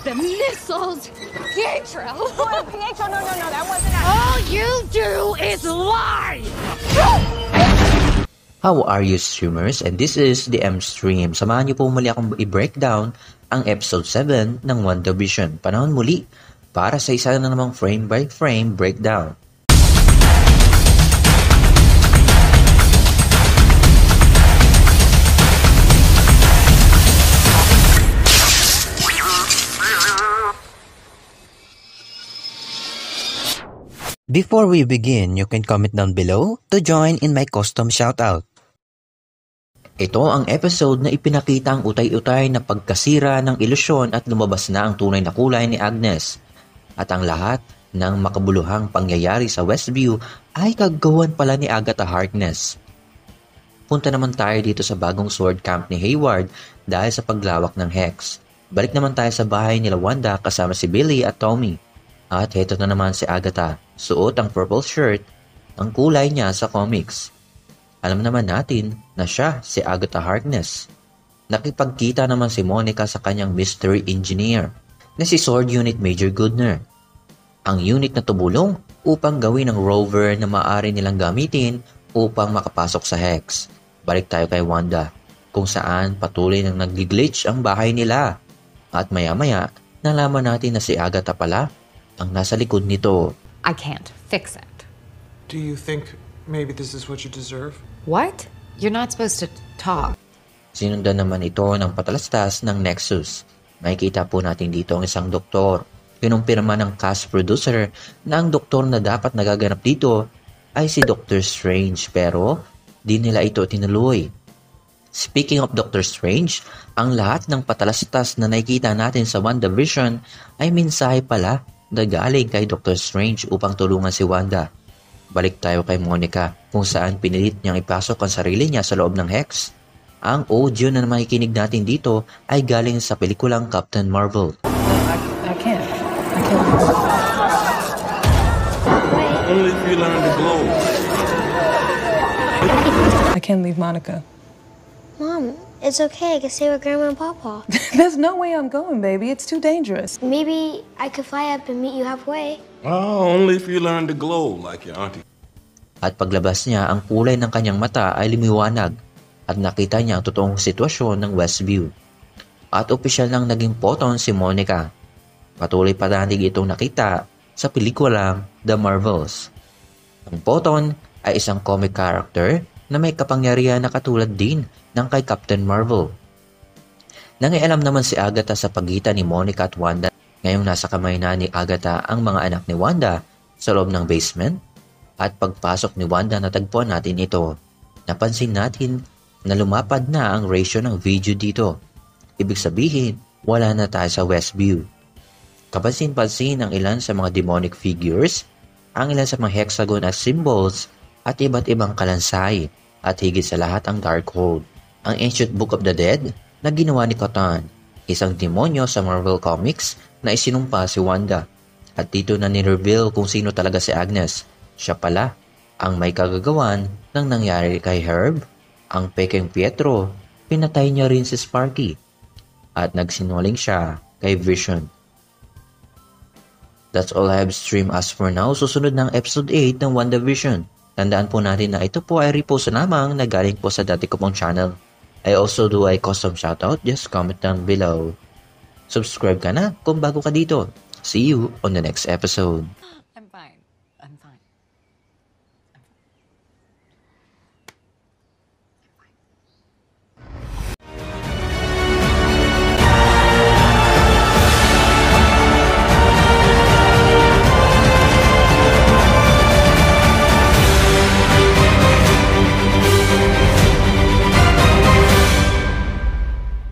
The missiles! Pietro! Oh, Pietro, no, that wasn't us. All you do is lie! How are you, streamers? And this is the M-Stream. Samahan niyo po muli akong i-breakdown ang episode 7 ng WandaVision. Panahon muli para sa isa na namang frame-by-frame breakdown. Before we begin, you can comment down below to join in my custom shoutout. Ito ang episode na ipinakita ang utay-utay na pagkasira ng ilusyon at lumabas na ang tunay na kulay ni Agnes. At ang lahat ng makabuluhang pangyayari sa Westview ay kagawan pala ni Agatha Harkness. Punta naman tayo dito sa bagong sword camp ni Hayward dahil sa paglawak ng Hex. Balik naman tayo sa bahay nila Wanda kasama si Billy at Tommy. At heto na naman si Agatha, suot ang purple shirt, ang kulay niya sa comics. Alam naman natin na siya si Agatha Harkness. Nakipagkita naman si Monica sa kanyang mystery engineer na si Sword Unit Major Goodner. Ang unit na tumulong upang gawin ang rover na maaari nilang gamitin upang makapasok sa Hex. Balik tayo kay Wanda, kung saan patuloy nang nag-glitch ang bahay nila. At maya-maya, nalaman natin na si Agatha pala ang nasa likod nito. I can't fix it. Do you think maybe this is what you deserve? What? You're not supposed to talk. Sinundan naman ito ng patalastas ng Nexus. Makikita po natin dito ang isang doktor. Kinumpirma ng cast producer na ang doktor na dapat nagaganap dito ay si Doctor Strange, pero di nila ito tinuloy. Speaking of Doctor Strange, ang lahat ng patalastas na nakikita natin sa WandaVision ay mensahe pala na galing kay Doctor Strange upang tulungan si Wanda. Balik tayo kay Monica, kung saan pinilit niyang ipasok ang sarili niya sa loob ng Hex. Ang audio na makikinig natin dito ay galing sa pelikulang Captain Marvel. I can't. Only if you learn to glow. I can't leave Monica. Mom, it's okay. I can stay with Grandma and Papa. There's no way I'm going, baby. It's too dangerous. Maybe I could fly up and meet you halfway. Oh, only if you learn to glow like your auntie. At paglabas niya, ang kulay ng kanyang mata ay lumiwanag at nakita niya ang totoong sitwasyon ng Westview. At opisyal nang naging Photon si Monica. Patuloy pa natin itong nakita sa pelikulang The Marvels. Ang Photon ay isang comic character na may kapangyarihan na katulad din ng kay Captain Marvel. Nangialam naman si Agatha sa pagitan ni Monica at Wanda. Ngayong nasa kamay na ni Agatha ang mga anak ni Wanda sa loob ng basement. At pagpasok ni Wanda natagpuan natin ito. Napansin natin na lumapad na ang ratio ng video dito. Ibig sabihin, wala na tayo sa Westview. Kapansin-pansin ang ilan sa mga demonic figures, ang ilan sa mga hexagon at symbols, at iba't ibang kalansay, at higit sa lahat ang Darkhold, ang Ancient Book of the Dead na ginawa ni Catan, isang demonyo sa Marvel Comics na isinumpa si Wanda. At dito na ni-reveal kung sino talaga si Agnes. Siya pala ang may kagagawan ng nangyari kay Herb, ang pekeng Pietro, pinatay niya rin si Sparky, at nagsinungaling siya kay Vision. That's all I have streamed as for now. Susunod ng episode 8 ng WandaVision. Tandaan po natin na ito po ay repost lamang na galing po sa dati ko pong channel. I also do a custom shoutout, just comment down below. Subscribe ka na kung bago ka dito. See you on the next episode.